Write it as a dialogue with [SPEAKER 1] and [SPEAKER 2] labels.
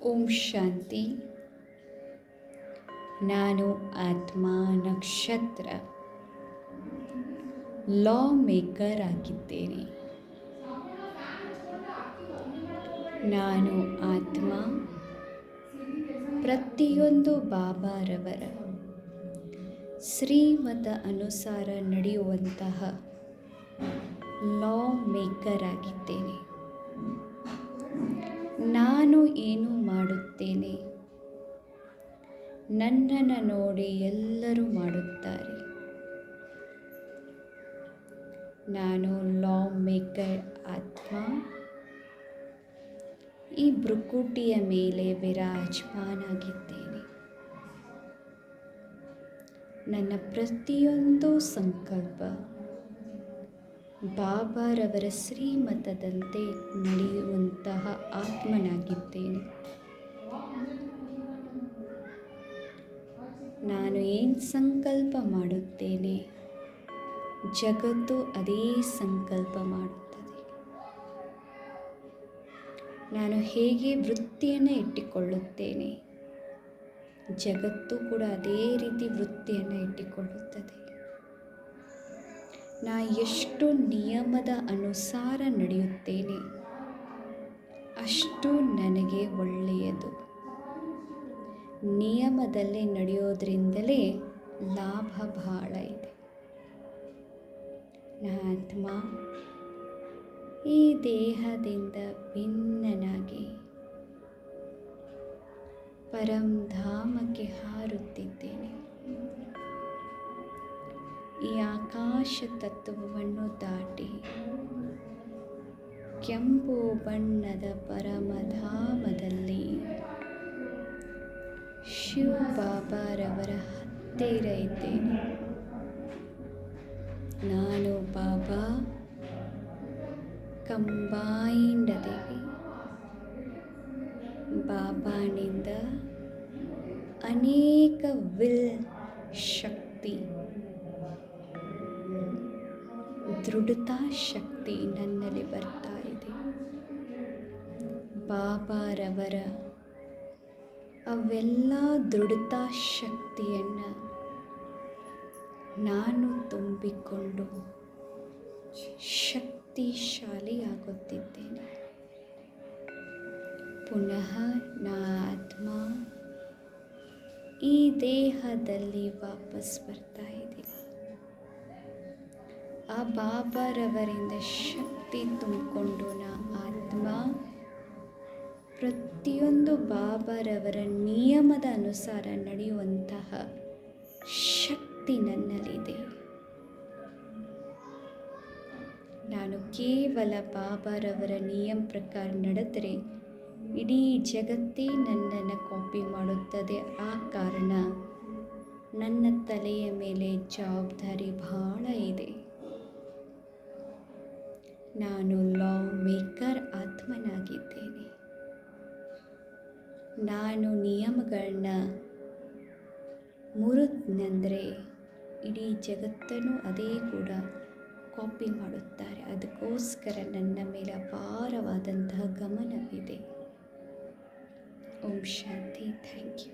[SPEAKER 1] ಓಂ ಶಾಂತಿ. ನಾನು ಆತ್ಮ ನಕ್ಷತ್ರ ಲಾ ಮೇಕರ್ ಆಗಿದ್ದೇನೆ. ನಾನು ಆತ್ಮ ಪ್ರತಿಯೊಂದು ಬಾಬಾರವರ ಶ್ರೀಮತ ಅನುಸಾರ ನಡೆಯುವಂತಹ ಲಾ ಮೇಕರ್ ಆಗಿದ್ದೇನೆ. ನಾನು ಏನು ಮಾಡುತ್ತೇನೆ ನನ್ನನ್ನು ನೋಡಿ ಎಲ್ಲರೂ ಮಾಡುತ್ತಾರೆ. ನಾನು ಲಾ ಮೇಕರ್ ಆತ್ಮ ಈ ಭ್ರುಕುಟಿಯ ಮೇಲೆ ವಿರಾಜಮಾನಾಗಿದ್ದೇನೆ. ನನ್ನ ಪ್ರತಿಯೊಂದು ಸಂಕಲ್ಪ ಬಾಬಾರವರ ಶ್ರೀಮತದಂತೆ ನಡೆಯುವಂತಹ ಆತ್ಮನಾಗಿದ್ದೇನೆ. ನಾನು ಏನು ಸಂಕಲ್ಪ ಮಾಡುತ್ತೇನೆ ಜಗತ್ತು ಅದೇ ಸಂಕಲ್ಪ ಮಾಡುತ್ತದೆ. ನಾನು ಹೇಗೆ ವೃತ್ತಿಯನ್ನು ಇಟ್ಟುಕೊಳ್ಳುತ್ತೇನೆ ಜಗತ್ತು ಕೂಡ ಅದೇ ರೀತಿ ವೃತ್ತಿಯನ್ನು ಇಟ್ಟುಕೊಳ್ಳುತ್ತದೆ. ನಾ ಎಷ್ಟು ನಿಯಮದ ಅನುಸಾರ ನಡೆಯುತ್ತೇನೆ ಅಷ್ಟು ನನಗೆ ಒಳ್ಳೆಯದು. ನಿಯಮದಲ್ಲಿ ನಡೆಯೋದ್ರಿಂದಲೇ ಲಾಭ ಬಹಳ ಇದೆ. ಆತ್ಮ ಈ ದೇಹದಿಂದ ಭಿನ್ನನಾಗಿ ಪರಂಧಾಮಕ್ಕೆ ಹಾರುತ್ತಿದ್ದೇನೆ. ಈ ಆಕಾಶ ತತ್ವವನ್ನು ದಾಟಿ ಕೆಂಪು ಬಣ್ಣದ ಪರಮಧಾಮದಲ್ಲಿ ಶಿವ ಬಾಬಾರವರ ಹತ್ತಿರ ಇದ್ದೇನೆ. ನಾನು ಬಾಬಾ ಕಂಬೈಂಡ್ ದೇವಿ. ಬಾಬಾನಿಂದ ಅನೇಕ ವಿಲ್ ಶಕ್ತಿ, ದೃಢತಾ ಶಕ್ತಿ ನನ್ನಲ್ಲಿ ಬರ್ತಾ ಇದೆ. ಬಾಬಾರವರ ಅವೆಲ್ಲ ದೃಢತಾ ಶಕ್ತಿಯನ್ನು ನಾನು ತುಂಬಿಕೊಂಡು ಶಕ್ತಿಶಾಲಿಯಾಗುತ್ತಿದ್ದೇನೆ. ಪುನಃ ನಾ ಆತ್ಮ ಈ ದೇಹದಲ್ಲಿ ವಾಪಸ್ ಬರ್ತಾ ಇದ್ದೀನಿ. ಆ ಬಾಬಾರವರಿಂದ ಶಕ್ತಿ ತುಂಬಿಕೊಂಡು ನಾ ಆತ್ಮ ಪ್ರತಿಯೊಂದು ಬಾಬಾರವರ ನಿಯಮದ ಅನುಸಾರ ನಡೆಯುವಂತಹ ಶಕ್ತಿ ನನ್ನಲ್ಲಿದೆ. ನಾನು ಕೇವಲ ಬಾಬಾರವರ ನಿಯಮ ಪ್ರಕಾರ ನಡೆದರೆ ಇಡೀ ಜಗತ್ತೇ ನನ್ನನ್ನು ಕಾಪಿ ಮಾಡುತ್ತದೆ. ಆ ಕಾರಣ ನನ್ನ ತಲೆಯ ಮೇಲೆ ಜವಾಬ್ದಾರಿ ಬಹಳ ಇದೆ. ನಾನು ಲಾ ಮೇಕರ್ ಆತ್ಮನಾಗಿದ್ದೇನೆ. ನಾನು ನಿಯಮಗಳನ್ನ ಮುರಿದ್ನೆಂದರೆ ಇಡೀ ಜಗತ್ತನ್ನು ಅದೇ ಕೂಡ ಕಾಪಿ ಮಾಡುತ್ತಾರೆ. ಅದಕ್ಕೋಸ್ಕರ ನನ್ನ ಮೇಲೆ ಅಪಾರವಾದಂತಹ ಗಮನವಿದೆ. ಓಂ ಶಾಂತಿ. Thank you.